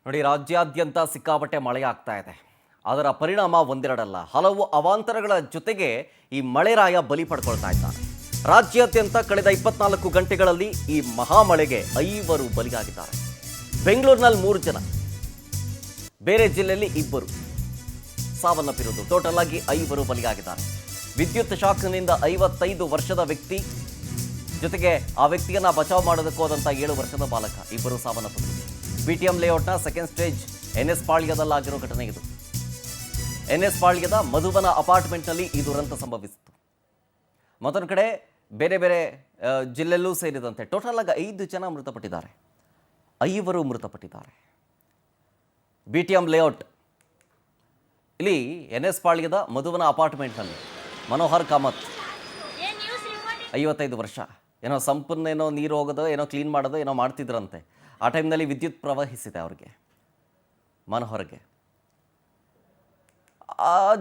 ನೋಡಿ, ರಾಜ್ಯಾದ್ಯಂತ ಸಿಕ್ಕಾಪಟ್ಟೆ ಮಳೆ ಆಗ್ತಾ ಇದೆ. ಅದರ ಪರಿಣಾಮ ಒಂದೆರಡಲ್ಲ, ಹಲವು ಅವಾಂತರಗಳ ಜೊತೆಗೆ ಈ ಮಳೆರಾಯ ಬಲಿ ಪಡ್ಕೊಳ್ತಾ ಇದ್ದಾನೆ. ರಾಜ್ಯಾದ್ಯಂತ ಕಳೆದ 24 ಗಂಟೆಗಳಲ್ಲಿ ಈ ಮಹಾಮಳೆಗೆ 5 ಬಲಿಯಾಗಿದ್ದಾರೆ. ಬೆಂಗಳೂರಿನಲ್ಲಿ 3 ಜನ, ಬೇರೆ ಜಿಲ್ಲೆಯಲ್ಲಿ 2 ಸಾವನ್ನಪ್ಪಿರುವುದು. ಟೋಟಲ್ ಆಗಿ 5 ಬಲಿಯಾಗಿದ್ದಾರೆ. ವಿದ್ಯುತ್ ಶಾಕ್ನಿಂದ 55 ವರ್ಷದ ವ್ಯಕ್ತಿ ಜೊತೆಗೆ ಆ ವ್ಯಕ್ತಿಯನ್ನ ಬಚಾವ್ ಮಾಡೋದಕ್ಕೆ ಹೋದಂತ 7 ವರ್ಷದ ಬಾಲಕ, 2 ಸಾವನ್ನಪ್ಪಿದರು. ಬಿಟಿಎಂ ಲೇಔಟ್ನ ಸೆಕೆಂಡ್ ಸ್ಟೇಜ್ NS ಪಾಳ್ಯದಲ್ಲಾಗಿರೋ ಘಟನೆ ಇದು. NS ಪಾಳ್ಯದ ಮಧುವನ ಅಪಾರ್ಟ್ಮೆಂಟ್ನಲ್ಲಿ ಈ ದುರಂತ ಸಂಭವಿಸಿತು. ಮತ್ತೊಂದು ಕಡೆ ಬೇರೆ ಬೇರೆ ಜಿಲ್ಲೆಯಲ್ಲೂ ಸೇರಿದಂತೆ ಟೋಟಲ್ ಆಗಿ 5 ಜನ ಮೃತಪಟ್ಟಿದ್ದಾರೆ. 5 ಮೃತಪಟ್ಟಿದ್ದಾರೆ. ಬಿಟಿಎಂ ಲೇಔಟ್ ಇಲ್ಲಿ NS ಪಾಳ್ಯದ ಮಧುವನ ಅಪಾರ್ಟ್ಮೆಂಟ್ನಲ್ಲಿ ಮನೋಹರ್ ಕಾಮತ್ 55 ವರ್ಷ, ಏನೋ ಸಂಪೂರ್ಣ ಏನೋ ನೀರು ಹೋಗೋದು, ಏನೋ ಕ್ಲೀನ್ ಮಾಡೋದು, ಏನೋ ಮಾಡ್ತಿದ್ರಂತೆ. ಆ ಟೈಮ್ನಲ್ಲಿ ವಿದ್ಯುತ್ ಪ್ರವಹಿಸಿದೆ ಅವ್ರಿಗೆ, ಮನೋಹರ್ಗೆ.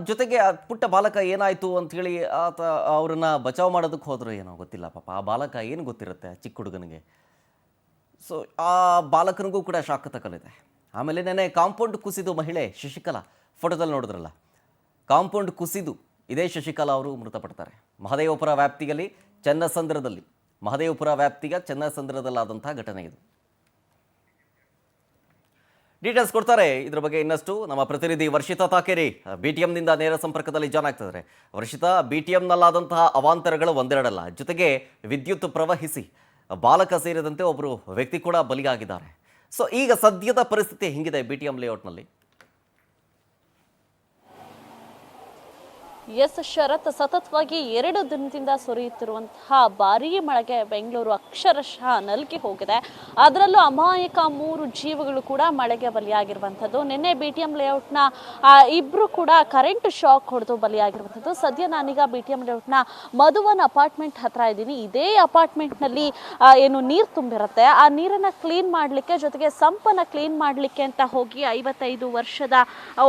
ಜೊತೆಗೆ ಆ ಪುಟ್ಟ ಬಾಲಕ ಏನಾಯಿತು ಅಂಥೇಳಿ ಅವ್ರನ್ನ ಬಚಾವ್ ಮಾಡೋದಕ್ಕೆ ಹೋದ್ರು, ಏನೋ ಗೊತ್ತಿಲ್ಲ ಪಾಪ. ಆ ಬಾಲಕ ಏನು ಗೊತ್ತಿರುತ್ತೆ ಚಿಕ್ಕ ಹುಡುಗನಿಗೆ. ಸೊ ಆ ಬಾಲಕನಿಗೂ ಕೂಡ ಶಾಕ್ ತಗಲಿದೆ. ಆಮೇಲೆ ನೆನೆ ಕಾಂಪೌಂಡ್ ಕುಸಿದು ಮಹಿಳೆ ಶಶಿಕಲಾ, ಫೋಟೋದಲ್ಲಿ ನೋಡಿದ್ರಲ್ಲ, ಕಾಂಪೌಂಡ್ ಕುಸಿದು ಇದೇ ಶಶಿಕಲಾ ಅವರು ಮೃತಪಡ್ತಾರೆ. ಮಹದೇವಪುರ ವ್ಯಾಪ್ತಿಯಲ್ಲಿ ಚನ್ನಸಂದ್ರದಲ್ಲಿ, ಮಹದೇವಪುರ ವ್ಯಾಪ್ತಿಯ ಚನ್ನಸಂದ್ರದಲ್ಲಾದಂತಹ ಘಟನೆ ಇದು. ಡೀಟೇಲ್ಸ್ ಕೊಡ್ತಾರೆ ಇದ್ರ ಬಗ್ಗೆ ಇನ್ನಷ್ಟು ನಮ್ಮ ಪ್ರತಿನಿಧಿ ವರ್ಷಿತಾ ತಾಕೇರಿ BTMನಿಂದ ನೇರ ಸಂಪರ್ಕದಲ್ಲಿ ಜಾಯ್ನ್ ಆಗ್ತಿದ್ದಾರೆ. ವರ್ಷಿತಾ, BTMನಲ್ಲಾದಂತಹ ಅವಾಂತರಗಳು ಒಂದೆರಡಲ್ಲ, ಜೊತೆಗೆ ವಿದ್ಯುತ್ ಪ್ರವಹಿಸಿ ಬಾಲಕ ಸೇರಿದಂತೆ ಒಬ್ಬರು ವ್ಯಕ್ತಿ ಕೂಡ ಬಲಿಯಾಗಿದ್ದಾರೆ. ಸೊ ಈಗ ಸದ್ಯದ ಪರಿಸ್ಥಿತಿ ಹೆಂಗಿದೆ BTM ಲೇಔಟ್ನಲ್ಲಿ? ಎಸ್ ಶರತ್, ಸತತವಾಗಿ 2 ದಿನದಿಂದ ಸುರಿಯುತ್ತಿರುವಂತಹ ಭಾರೀ ಮಳೆಗೆ ಬೆಂಗಳೂರು ಅಕ್ಷರಶಃ ನಲುಗಿ ಹೋಗಿದೆ. ಅದರಲ್ಲೂ ಅಮಾಯಕ 3 ಜೀವಗಳು ಕೂಡ ಮಳೆಗೆ ಬಲಿಯಾಗಿರುವಂಥದ್ದು. ನಿನ್ನೆ BTM ಲೇಔಟ್ನ 2 ಕೂಡ ಕರೆಂಟ್ ಶಾಕ್ ಹೊಡೆದು ಬಲಿಯಾಗಿರುವಂಥದ್ದು. ಸದ್ಯ ನಾನೀಗ BTM ಲೇಔಟ್ನ ಮಧುವನ್ ಅಪಾರ್ಟ್ಮೆಂಟ್ ಹತ್ರ ಇದ್ದೀನಿ. ಇದೇ ಅಪಾರ್ಟ್ಮೆಂಟ್ನಲ್ಲಿ ಏನು ನೀರು ತುಂಬಿರುತ್ತೆ, ಆ ನೀರನ್ನು ಕ್ಲೀನ್ ಮಾಡಲಿಕ್ಕೆ, ಜೊತೆಗೆ ಸಂಪನ್ನು ಕ್ಲೀನ್ ಮಾಡಲಿಕ್ಕೆ ಅಂತ ಹೋಗಿ 55 ವರ್ಷದ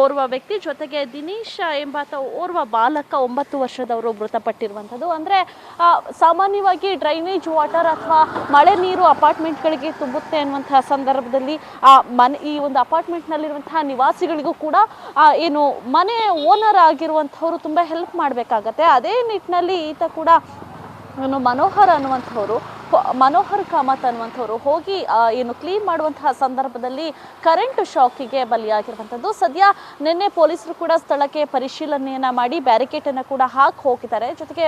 ಓರ್ವ ವ್ಯಕ್ತಿ ಜೊತೆಗೆ ದಿನೇಶ್ ಎಂಬಾತ ಓರ್ವ ಬಾಲಕ 9 ವರ್ಷದವರು ಮೃತಪಟ್ಟಿರುವಂಥದ್ದು. ಅಂದರೆ ಸಾಮಾನ್ಯವಾಗಿ ಡ್ರೈನೇಜ್ ವಾಟರ್ ಅಥವಾ ಮಳೆ ನೀರು ಅಪಾರ್ಟ್ಮೆಂಟ್ಗಳಿಗೆ ತುಂಬುತ್ತೆ ಅನ್ನುವಂತಹ ಸಂದರ್ಭದಲ್ಲಿ ಈ ಒಂದು ಅಪಾರ್ಟ್ಮೆಂಟ್ನಲ್ಲಿರುವಂತಹ ನಿವಾಸಿಗಳಿಗೂ ಕೂಡ ಏನು ಮನೆ ಓನರ್ ಆಗಿರುವಂಥವ್ರು ತುಂಬ ಹೆಲ್ಪ್ ಮಾಡಬೇಕಾಗತ್ತೆ. ಅದೇ ನಿಟ್ಟಿನಲ್ಲಿ ಈತ ಕೂಡ ಮನೋಹರ್ ಕಾಮತ್ ಅನ್ನುವಂಥವ್ರು ಹೋಗಿ ಏನು ಕ್ಲೀನ್ ಮಾಡುವಂತಹ ಸಂದರ್ಭದಲ್ಲಿ ಕರೆಂಟ್ ಶಾಕಿಗೆ ಬಲಿಯಾಗಿರುವಂಥದ್ದು. ಸದ್ಯ ನಿನ್ನೆ ಪೊಲೀಸರು ಕೂಡ ಸ್ಥಳಕ್ಕೆ ಪರಿಶೀಲನೆಯನ್ನು ಮಾಡಿ ಬ್ಯಾರಿಕೇಡನ್ನು ಕೂಡ ಹಾಕಿ ಹೋಗಿದ್ದಾರೆ. ಜೊತೆಗೆ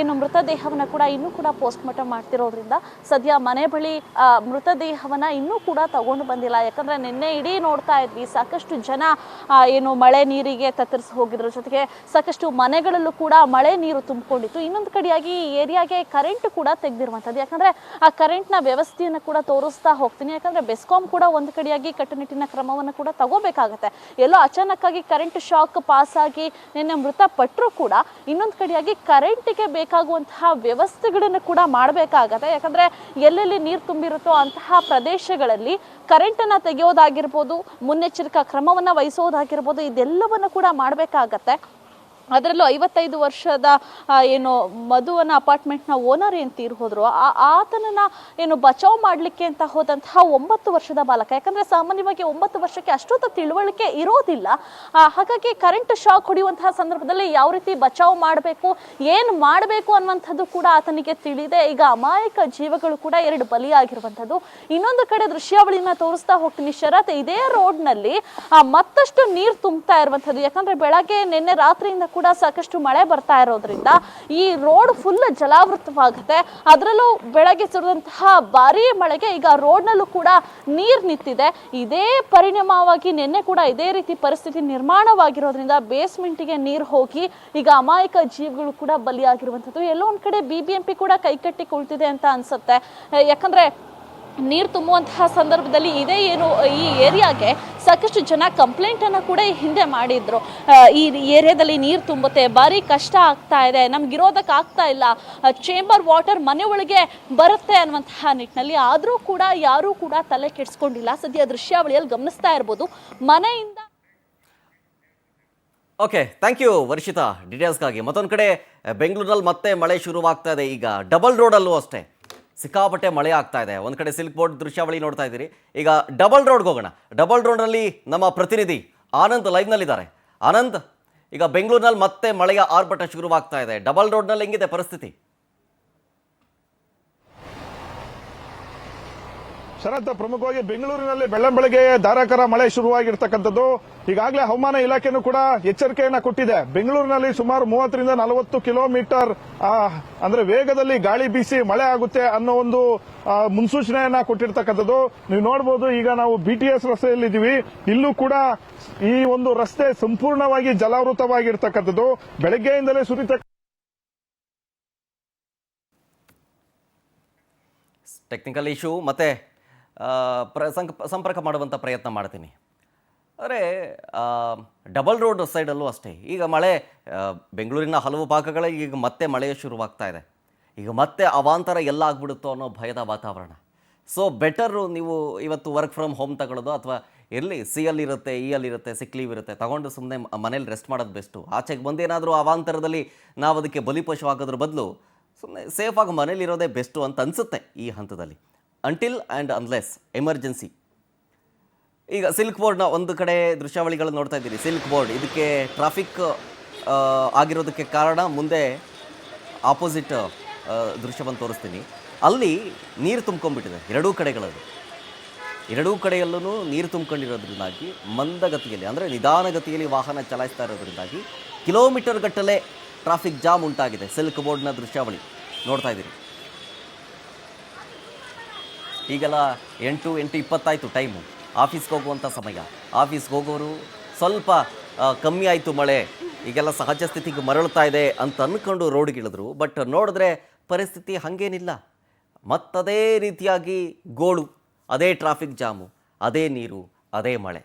ಏನು ಮೃತದೇಹವನ್ನು ಕೂಡ ಇನ್ನೂ ಕೂಡ ಪೋಸ್ಟ್ ಮಾರ್ಟಮ್ ಮಾಡ್ತಿರೋದ್ರಿಂದ ಸದ್ಯ ಮನೆ ಬಳಿ ಮೃತದೇಹವನ್ನು ಇನ್ನೂ ಕೂಡ ತಗೊಂಡು ಬಂದಿಲ್ಲ. ಯಾಕಂದರೆ ನಿನ್ನೆ ಇಡೀ ನೋಡ್ತಾ ಇದ್ವಿ, ಸಾಕಷ್ಟು ಜನ ಏನು ಮಳೆ ನೀರಿಗೆ ತತ್ತರಿಸಿ ಹೋಗಿದ್ರು. ಜೊತೆಗೆ ಸಾಕಷ್ಟು ಮನೆಗಳಲ್ಲೂ ಕೂಡ ಮಳೆ ನೀರು ತುಂಬಿಕೊಂಡಿತ್ತು. ಇನ್ನೊಂದು ಕಡೆಯಾಗಿ ಈ ಏರಿಯಾಗೆ ಕರೆಂಟ್ ಕೂಡ ತೆಗೆದಿರುವಂಥದ್ದು. ಯಾಕಂದರೆ ಆ ಕರೆಂಟ್ನ ವ್ಯವಸ್ಥೆಯನ್ನು ಕೂಡ ತೋರಿಸ್ತಾ ಹೋಗ್ತೀನಿ. ಯಾಕಂದರೆ ಬೆಸ್ಕಾಂ ಕೂಡ ಒಂದು ಕಡೆಯಾಗಿ ಕಟ್ಟುನಿಟ್ಟಿನ ಕ್ರಮವನ್ನು ಕೂಡ ತಗೋಬೇಕಾಗತ್ತೆ. ಎಲ್ಲೋ ಅಚಾನಕ್ಕಾಗಿ ಕರೆಂಟ್ ಶಾಕ್ ಪಾಸ್ ಆಗಿ ನಿನ್ನೆ ಮೃತಪಟ್ಟರೂ ಕೂಡ ಇನ್ನೊಂದು ಕಡೆಯಾಗಿ ಕರೆಂಟಿಗೆ ಬೇಕಾಗುವಂತಹ ವ್ಯವಸ್ಥೆಗಳನ್ನು ಕೂಡ ಮಾಡಬೇಕಾಗತ್ತೆ. ಯಾಕಂದರೆ ಎಲ್ಲೆಲ್ಲಿ ನೀರು ತುಂಬಿರುತ್ತೋ ಅಂತಹ ಪ್ರದೇಶಗಳಲ್ಲಿ ಕರೆಂಟನ್ನು ತೆಗೆಯೋದಾಗಿರ್ಬೋದು, ಮುನ್ನೆಚ್ಚರಿಕಾ ಕ್ರಮವನ್ನು ವಹಿಸೋದಾಗಿರ್ಬೋದು, ಇದೆಲ್ಲವನ್ನು ಕೂಡ ಮಾಡಬೇಕಾಗತ್ತೆ. ಅದರಲ್ಲೂ 55 ವರ್ಷದ ಏನು ಮಧುವನ ಅಪಾರ್ಟ್ಮೆಂಟ್ನ ಓನರ್ ಏನು ತೀರು ಹೋದ್ರು, ಆತನನ್ನು ಏನು ಬಚಾವ್ ಮಾಡಲಿಕ್ಕೆ ಅಂತ ಹೋದಂತಹ 9 ವರ್ಷದ ಬಾಲಕ. ಯಾಕಂದರೆ ಸಾಮಾನ್ಯವಾಗಿ 9 ವರ್ಷಕ್ಕೆ ಅಷ್ಟೊಂದು ತಿಳುವಳಿಕೆ ಇರೋದಿಲ್ಲ. ಹಾಗಾಗಿ ಕರೆಂಟ್ ಶಾಕ್ ಹೊಡೆಯುವಂತಹ ಸಂದರ್ಭದಲ್ಲಿ ಯಾವ ರೀತಿ ಬಚಾವ್ ಮಾಡಬೇಕು, ಏನು ಮಾಡಬೇಕು ಅನ್ನುವಂಥದ್ದು ಕೂಡ ಆತನಿಗೆ ತಿಳಿದೆ. ಈಗ ಅಮಾಯಕ ಜೀವಗಳು ಕೂಡ 2 ಬಲಿಯಾಗಿರುವಂಥದ್ದು. ಇನ್ನೊಂದು ಕಡೆ ದೃಶ್ಯಾವಳಿನ ತೋರಿಸ್ತಾ ಹೋಗ್ತೀನಿ ಶರತ್, ಇದೇ ರೋಡ್ನಲ್ಲಿ ಮತ್ತಷ್ಟು ನೀರು ತುಂಬ್ತಾ ಇರುವಂಥದ್ದು. ಯಾಕಂದರೆ ಬೆಳಗ್ಗೆ ನಿನ್ನೆ ರಾತ್ರಿಯಿಂದ ಕೂಡ ಸಾಕಷ್ಟು ಮಳೆ ಬರ್ತಾ ಇರೋದ್ರಿಂದ ಈ ರೋಡ್ ಫುಲ್ ಜಲಾವೃತವಾಗುತ್ತೆ. ಅದರಲ್ಲೂ ಬೆಳಗ್ಗೆ ಸುರಿದಂತಹ ಭಾರೀ ಮಳೆಗೆ ಈಗ ರೋಡ್ನಲ್ಲೂ ಕೂಡ ನೀರು ನಿಂತಿದೆ. ಇದೇ ಪರಿಣಾಮವಾಗಿ ನಿನ್ನೆ ಕೂಡ ಇದೇ ರೀತಿ ಪರಿಸ್ಥಿತಿ ನಿರ್ಮಾಣವಾಗಿರೋದ್ರಿಂದ ಬೇಸ್ಮೆಂಟಿಗೆ ನೀರು ಹೋಗಿ ಈಗ ಅಮಾಯಕ ಜೀವಗಳು ಕೂಡ ಬಲಿಯಾಗಿರುವಂಥದ್ದು. ಎಲ್ಲೋ ಒಂದು ಕಡೆ BBMP ಕೂಡ ಕೈಕಟ್ಟಿ ಕುಳಿತಿದೆ ಅಂತ ಅನ್ಸುತ್ತೆ. ಯಾಕಂದರೆ ನೀರು ತುಂಬುವಂತಹ ಸಂದರ್ಭದಲ್ಲಿ ಇದೇ ಏನು ಈ ಏರಿಯಾಗೆ ಸಾಕಷ್ಟು ಜನ ಕಂಪ್ಲೇಂಟನ್ನು ಕೂಡ ಹಿಂದೆ ಮಾಡಿದ್ರು. ಈ ಏರಿಯಾದಲ್ಲಿ ನೀರು ತುಂಬುತ್ತೆ, ಭಾರಿ ಕಷ್ಟ ಆಗ್ತಾ ಇದೆ, ನಮ್ಗಿರೋದಕ್ಕೆ ಆಗ್ತಾ ಇಲ್ಲ, ಚೇಂಬರ್ ವಾಟರ್ ಮನೆ ಒಳಗೆ ಬರುತ್ತೆ ಅನ್ನುವಂತಹ ನಿಟ್ಟಿನಲ್ಲಿ. ಆದರೂ ಕೂಡ ಯಾರೂ ಕೂಡ ತಲೆ ಕೆಡಿಸ್ಕೊಂಡಿಲ್ಲ. ಸದ್ಯ ದೃಶ್ಯಾವಳಿಯಲ್ಲಿ ಗಮನಿಸ್ತಾ ಇರ್ಬೋದು ಮನೆಯಿಂದ. ಓಕೆ, ಥ್ಯಾಂಕ್ ಯು ವರ್ಷಿತಾ ಡೀಟೇಲ್ಸ್ಗಾಗಿ. ಮತ್ತೊಂದು ಕಡೆ ಬೆಂಗಳೂರಲ್ಲಿ ಮತ್ತೆ ಮಳೆ ಶುರುವಾಗ್ತಾ ಇದೆ. ಈಗ ಡಬಲ್ ರೋಡಲ್ಲೂ ಅಷ್ಟೇ ಸಿಕ್ಕಾಪಟ್ಟೆ ಮಳೆ ಆಗ್ತಾ ಇದೆ. ಒಂದು ಕಡೆ ಸಿಲ್ಕ್ ಬೋರ್ಡ್ ದೃಶ್ಯಾವಳಿ ನೋಡ್ತಾ ಇದ್ದೀರಿ. ಈಗ ಡಬಲ್ ರೋಡ್ಗೆ ಹೋಗೋಣ. ಡಬಲ್ ರೋಡ್ನಲ್ಲಿ ನಮ್ಮ ಪ್ರತಿನಿಧಿ ಆನಂದ್ ಲೈವ್ನಲ್ಲಿದ್ದಾರೆ. ಆನಂದ್, ಈಗ ಬೆಂಗಳೂರಿನಲ್ಲಿ ಮತ್ತೆ ಮಳೆಯ ಆರ್ಭಟ ಶುರುವಾಗ್ತಾ ಇದೆ. ಡಬಲ್ ರೋಡ್ನಲ್ಲಿ ಹೆಂಗಿದೆ ಪರಿಸ್ಥಿತಿ? ಶರತ್, ಪ್ರಮುಖವಾಗಿ ಬೆಂಗಳೂರಿನಲ್ಲಿ ಬೆಳ್ಳಂಬೆಳಗ್ಗೆ ಧಾರಾಕಾರ ಮಳೆ ಶುರುವಾಗಿರ್ತಕ್ಕಂಥದ್ದು. ಈಗಾಗಲೇ ಹವಾಮಾನ ಇಲಾಖೆನೂ ಕೂಡ ಎಚ್ಚರಿಕೆಯನ್ನ ಕೊಟ್ಟಿದೆ. ಬೆಂಗಳೂರಿನಲ್ಲಿ ಸುಮಾರು 30ರಿಂದ 40 ಕಿಲೋಮೀಟರ್ ಅಂದ್ರೆ ವೇಗದಲ್ಲಿ ಗಾಳಿ ಬೀಸಿ ಮಳೆ ಆಗುತ್ತೆ ಅನ್ನೋ ಒಂದು ಮುನ್ಸೂಚನೆಯನ್ನ ಕೊಟ್ಟಿರ್ತಕ್ಕಂಥದ್ದು. ನೀವು ನೋಡಬಹುದು, ಈಗ ನಾವು BTS ರಸ್ತೆಯಲ್ಲಿ ಇದ್ದೀವಿ. ಇಲ್ಲೂ ಕೂಡ ಈ ಒಂದು ರಸ್ತೆ ಸಂಪೂರ್ಣವಾಗಿ ಜಲಾವೃತವಾಗಿರ್ತಕ್ಕಂಥದ್ದು. ಬೆಳಗ್ಗೆಯಿಂದಲೇ ಸುರಿತ ಟೆಕ್ನಿಕಲ್ ಇಶ್ಯೂ ಮತ್ತೆ ಸಂಪರ್ಕ ಮಾಡುವಂಥ ಪ್ರಯತ್ನ ಮಾಡ್ತೀನಿ. ಆದರೆ ಡಬಲ್ ರೋಡ್ ಸೈಡಲ್ಲೂ ಅಷ್ಟೇ ಈಗ ಮಳೆ, ಬೆಂಗಳೂರಿನ ಹಲವು ಭಾಗಗಳಲ್ಲಿ ಈಗ ಮತ್ತೆ ಮಳೆ ಶುರುವಾಗ್ತಾ ಇದೆ. ಈಗ ಮತ್ತೆ ಅವಾಂತರ ಎಲ್ಲ ಆಗ್ಬಿಡುತ್ತೋ ಅನ್ನೋ ಭಯದ ವಾತಾವರಣ. ಸೊ ಬೆಟರು ನೀವು ಇವತ್ತು ವರ್ಕ್ ಫ್ರಮ್ ಹೋಮ್ ತಗೊಳ್ಳೋದು, ಅಥವಾ ಇರಲಿ ಸಿಯಲ್ಲಿರುತ್ತೆ, ಇರುತ್ತೆ, ಸಿಕ್ ಲೀವ್ ಇರುತ್ತೆ, ತಗೊಂಡು ಸುಮ್ಮನೆ ಮನೇಲಿ ರೆಸ್ಟ್ ಮಾಡೋದು ಬೆಸ್ಟು. ಆಚೆಗೆ ಬಂದೇನಾದರೂ ಅವಾಂತರದಲ್ಲಿ ನಾವು ಅದಕ್ಕೆ ಬಲಿಪಶು ಆಗೋದ್ರ ಬದಲು ಸುಮ್ಮನೆ ಸೇಫಾಗಿ ಮನೇಲಿರೋದೇ ಬೆಸ್ಟು ಅಂತ ಅನಿಸುತ್ತೆ ಈ ಹಂತದಲ್ಲಿ, ಅಂಟಿಲ್ ಆ್ಯಂಡ್ ಅನ್ಲೆಸ್ ಎಮರ್ಜೆನ್ಸಿ. ಈಗ ಸಿಲ್ಕ್ ಬೋರ್ಡ್ನ ಒಂದು ಕಡೆ ದೃಶ್ಯಾವಳಿಗಳು ನೋಡ್ತಾ ಇದ್ದೀರಿ. ಸಿಲ್ಕ್ ಬೋರ್ಡ್ ಇದಕ್ಕೆ ಟ್ರಾಫಿಕ್ ಆಗಿರೋದಕ್ಕೆ ಕಾರಣ ಮುಂದೆ ಆಪೋಸಿಟ್ ದೃಶ್ಯವನ್ನು ತೋರಿಸ್ತೀನಿ. ಅಲ್ಲಿ ನೀರು ತುಂಬ್ಕೊಂಡ್ಬಿಟ್ಟಿದೆ ಎರಡೂ ಕಡೆಯಲ್ಲೂ ನೀರು ತುಂಬ್ಕೊಂಡಿರೋದ್ರಿಂದಾಗಿ ಮಂದಗತಿಯಲ್ಲಿ, ಅಂದರೆ ನಿಧಾನಗತಿಯಲ್ಲಿ ವಾಹನ ಚಲಾಯಿಸ್ತಾ ಇರೋದ್ರಿಂದಾಗಿ ಕಿಲೋಮೀಟರ್ ಗಟ್ಟಲೆ ಟ್ರಾಫಿಕ್ ಜಾಮ್ ಉಂಟಾಗಿದೆ. ಸಿಲ್ಕ್ ಬೋರ್ಡ್ನ ದೃಶ್ಯಾವಳಿ ನೋಡ್ತಾ ಇದ್ದೀರಿ. ಈಗೆಲ್ಲ 8:20 ಟೈಮು, ಆಫೀಸ್ಗೆ ಹೋಗುವಂಥ ಸಮಯ. ಆಫೀಸ್ಗೆ ಹೋಗೋರು ಸ್ವಲ್ಪ ಕಮ್ಮಿ ಆಯಿತು ಮಳೆ, ಈಗೆಲ್ಲ ಸಹಜ ಸ್ಥಿತಿಗೆ ಮರಳ್ತಾ ಇದೆ ಅಂತ ಅಂದ್ಕೊಂಡು ರೋಡ್ಗಿಳಿದ್ರು. ಬಟ್ ನೋಡಿದ್ರೆ ಪರಿಸ್ಥಿತಿ ಹಾಗೇನಿಲ್ಲ. ಮತ್ತದೇ ರೀತಿಯಾಗಿ ಗೋಳು, ಅದೇ ಟ್ರಾಫಿಕ್ ಜಾಮು, ಅದೇ ನೀರು, ಅದೇ ಮಳೆ.